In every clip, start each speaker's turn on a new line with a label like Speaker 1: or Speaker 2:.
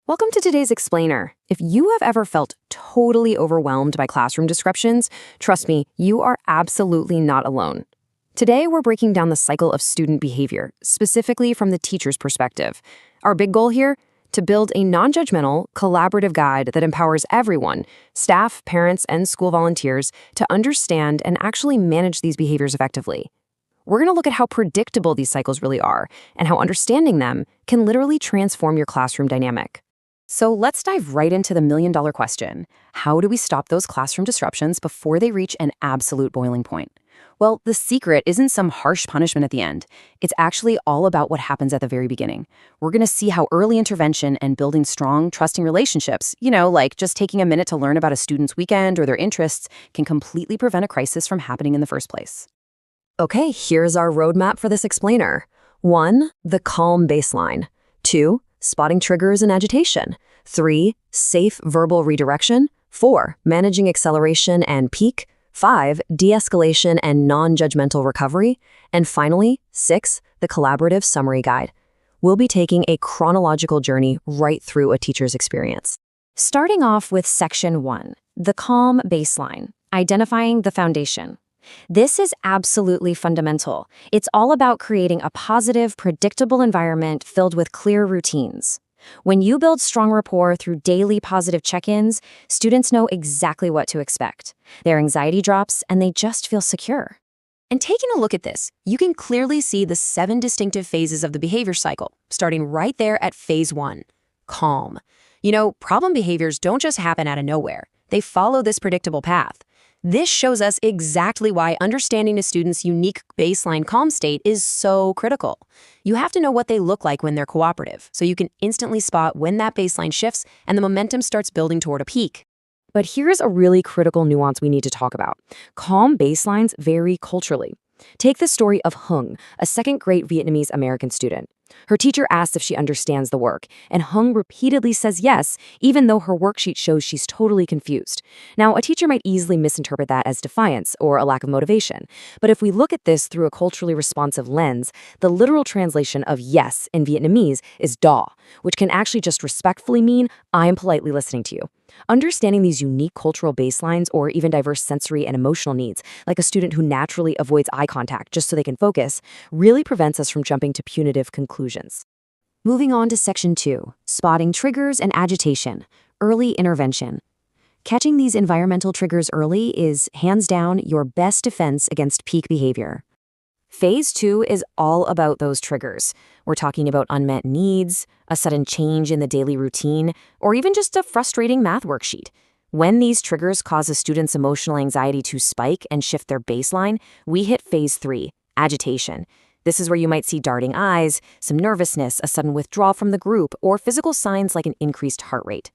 Speaker 1: Welcome to today's Explainer. If you have ever felt totally overwhelmed by classroom disruptions, trust me, you are absolutely not alone. Today, we're breaking down the cycle of student behavior, specifically from the teacher's perspective. Our big goal here? To build a non-judgmental, collaborative guide that empowers everyone, staff, parents, and school volunteers, to understand and actually manage these behaviors effectively. We're going to look at how predictable these cycles really are, and how understanding them can literally transform your classroom dynamic. So let's dive right into the million-dollar question. How do we stop those classroom disruptions before they reach an absolute boiling point? Well, the secret isn't some harsh punishment at the end. It's actually all about what happens at the very beginning. We're going to see how early intervention and building strong, trusting relationships, like just taking a minute to learn about a student's weekend or their interests, can completely prevent a crisis from happening in the first place. Okay, here's our roadmap for this explainer. 1. The calm baseline. 2. Spotting triggers and agitation. 3. Safe verbal redirection. 4. Managing acceleration and peak. 5. De-escalation and non-judgmental recovery. And finally, 6. The collaborative summary guide. We'll be taking a chronological journey right through a teacher's experience. Starting off with Section 1, the calm baseline, identifying the foundation. This is absolutely fundamental. It's all about creating a positive, predictable environment filled with clear routines. When you build strong rapport through daily positive check-ins, students know exactly what to expect. Their anxiety drops, and they just feel secure. And taking a look at this, you can clearly see the 7 distinctive phases of the behavior cycle, starting right there at Phase 1, calm. Problem behaviors don't just happen out of nowhere. They follow this predictable path. This shows us exactly why understanding a student's unique baseline calm state is so critical. You have to know what they look like when they're cooperative, so you can instantly spot when that baseline shifts and the momentum starts building toward a peak. But here's a really critical nuance we need to talk about. Calm baselines vary culturally. Take the story of Hung, a second-grade Vietnamese American student. Her teacher asks if she understands the work, and Hung repeatedly says yes, even though her worksheet shows she's totally confused. Now, a teacher might easily misinterpret that as defiance or a lack of motivation, but if we look at this through a culturally responsive lens, the literal translation of yes in Vietnamese is da, which can actually just respectfully mean, I am politely listening to you. Understanding these unique cultural baselines or even diverse sensory and emotional needs, like a student who naturally avoids eye contact just so they can focus, really prevents us from jumping to punitive conclusions. Moving on to Section 2, spotting triggers and agitation, early intervention. Catching these environmental triggers early is, hands down, your best defense against peak behavior. Phase 2 is all about those triggers. We're talking about unmet needs, a sudden change in the daily routine, or even just a frustrating math worksheet. When these triggers cause a student's emotional anxiety to spike and shift their baseline, we hit Phase 3, agitation. This is where you might see darting eyes, some nervousness, a sudden withdrawal from the group, or physical signs like an increased heart rate.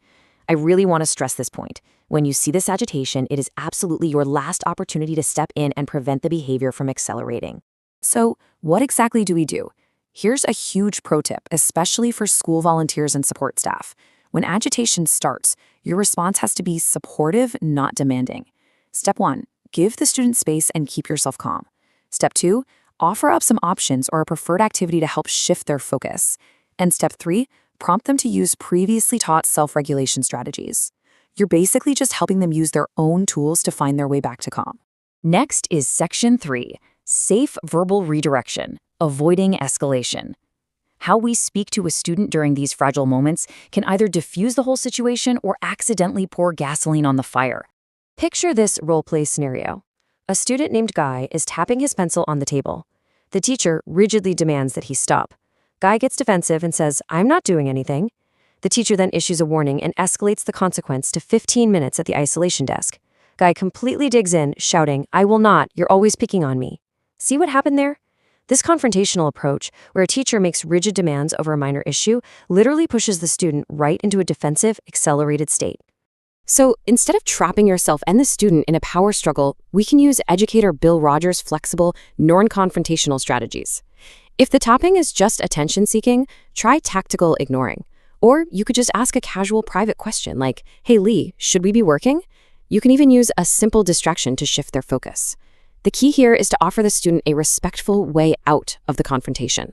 Speaker 1: I really want to stress this point. When you see this agitation, it is absolutely your last opportunity to step in and prevent the behavior from accelerating. So, what exactly do we do? Here's a huge pro tip, especially for school volunteers and support staff. When agitation starts, your response has to be supportive, not demanding. Step 1, give the student space and keep yourself calm. Step 2, offer up some options or a preferred activity to help shift their focus. And Step 3, prompt them to use previously taught self-regulation strategies. You're basically just helping them use their own tools to find their way back to calm. Next is Section 3. Safe verbal redirection, avoiding escalation. How we speak to a student during these fragile moments can either diffuse the whole situation or accidentally pour gasoline on the fire. Picture this role-play scenario. A student named Guy is tapping his pencil on the table. The teacher rigidly demands that he stop. Guy gets defensive and says, "I'm not doing anything." The teacher then issues a warning and escalates the consequence to 15 minutes at the isolation desk. Guy completely digs in, shouting, "I will not, you're always picking on me." See what happened there? This confrontational approach, where a teacher makes rigid demands over a minor issue, literally pushes the student right into a defensive, accelerated state. So instead of trapping yourself and the student in a power struggle, we can use educator Bill Rogers' flexible, non-confrontational strategies. If the tapping is just attention-seeking, try tactical ignoring. Or you could just ask a casual private question like, "Hey Lee, should we be working?" You can even use a simple distraction to shift their focus. The key here is to offer the student a respectful way out of the confrontation.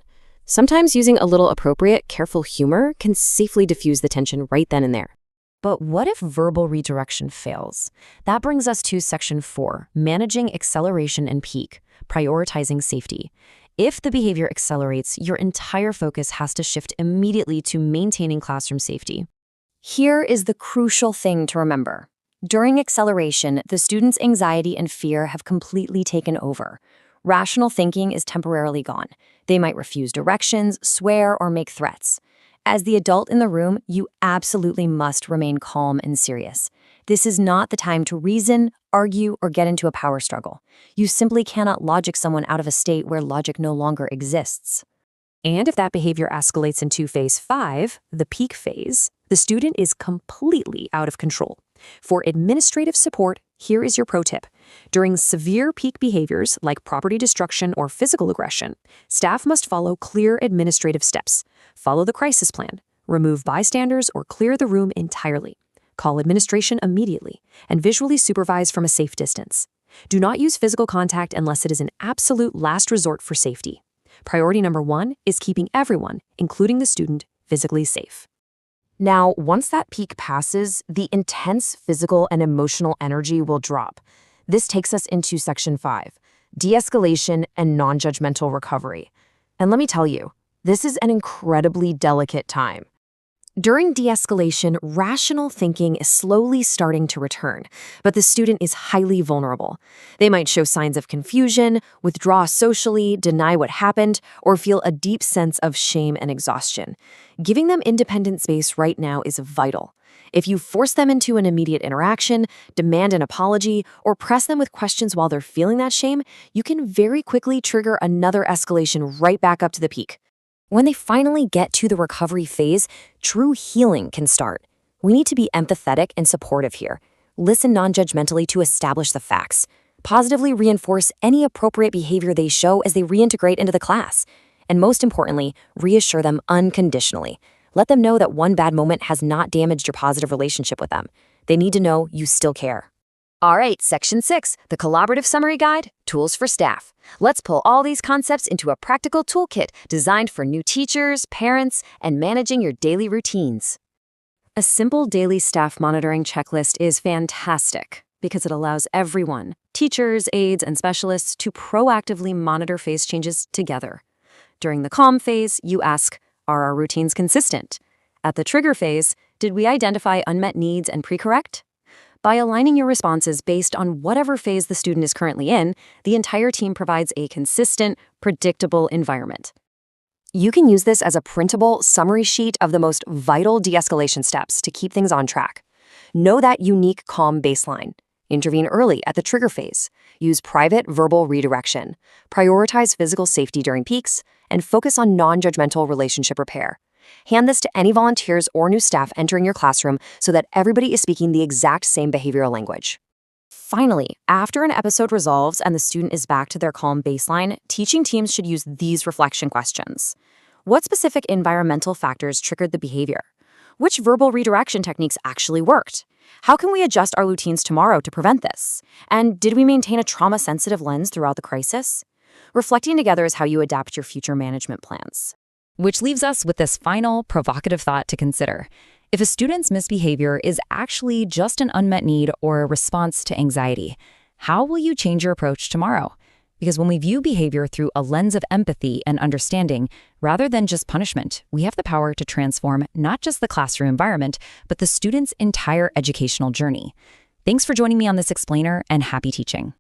Speaker 1: Sometimes using a little appropriate, careful humor can safely diffuse the tension right then and there. But what if verbal redirection fails? That brings us to Section 4, managing acceleration and peak, prioritizing safety. If the behavior accelerates, your entire focus has to shift immediately to maintaining classroom safety. Here is the crucial thing to remember. During acceleration, the student's anxiety and fear have completely taken over. Rational thinking is temporarily gone. They might refuse directions, swear, or make threats. As the adult in the room, you absolutely must remain calm and serious. This is not the time to reason, argue, or get into a power struggle. You simply cannot logic someone out of a state where logic no longer exists. And if that behavior escalates into phase 5, the peak phase, the student is completely out of control. For administrative support, here is your pro tip. During severe peak behaviors like property destruction or physical aggression, staff must follow clear administrative steps. Follow the crisis plan, remove bystanders or clear the room entirely. Call administration immediately, and visually supervise from a safe distance. Do not use physical contact unless it is an absolute last resort for safety. Priority number 1 is keeping everyone, including the student, physically safe. Now, once that peak passes, the intense physical and emotional energy will drop. This takes us into Section 5, de-escalation and non-judgmental recovery. And let me tell you, this is an incredibly delicate time. During de-escalation, rational thinking is slowly starting to return, but the student is highly vulnerable. They might show signs of confusion, withdraw socially, deny what happened, or feel a deep sense of shame and exhaustion. Giving them independent space right now is vital. If you force them into an immediate interaction, demand an apology, or press them with questions while they're feeling that shame, you can very quickly trigger another escalation right back up to the peak. When they finally get to the recovery phase, true healing can start. We need to be empathetic and supportive here. Listen non-judgmentally to establish the facts. Positively reinforce any appropriate behavior they show as they reintegrate into the class. And most importantly, reassure them unconditionally. Let them know that one bad moment has not damaged your positive relationship with them. They need to know you still care. All right, Section 6, the Collaborative Summary Guide, Tools for Staff. Let's pull all these concepts into a practical toolkit designed for new teachers, parents, and managing your daily routines. A simple daily staff monitoring checklist is fantastic because it allows everyone, teachers, aides, and specialists, to proactively monitor phase changes together. During the calm phase, you ask, are our routines consistent? At the trigger phase, did we identify unmet needs and pre-correct? By aligning your responses based on whatever phase the student is currently in, the entire team provides a consistent, predictable environment. You can use this as a printable summary sheet of the most vital de-escalation steps to keep things on track. Know that unique calm baseline. Intervene early at the trigger phase. Use private verbal redirection. Prioritize physical safety during peaks, and focus on non-judgmental relationship repair. Hand this to any volunteers or new staff entering your classroom so that everybody is speaking the exact same behavioral language. Finally, after an episode resolves and the student is back to their calm baseline, teaching teams should use these reflection questions. What specific environmental factors triggered the behavior? Which verbal redirection techniques actually worked? How can we adjust our routines tomorrow to prevent this? And did we maintain a trauma-sensitive lens throughout the crisis? Reflecting together is how you adapt your future management plans. Which leaves us with this final provocative thought to consider. If a student's misbehavior is actually just an unmet need or a response to anxiety, how will you change your approach tomorrow? Because when we view behavior through a lens of empathy and understanding, rather than just punishment, we have the power to transform not just the classroom environment, but the student's entire educational journey. Thanks for joining me on this explainer, and happy teaching.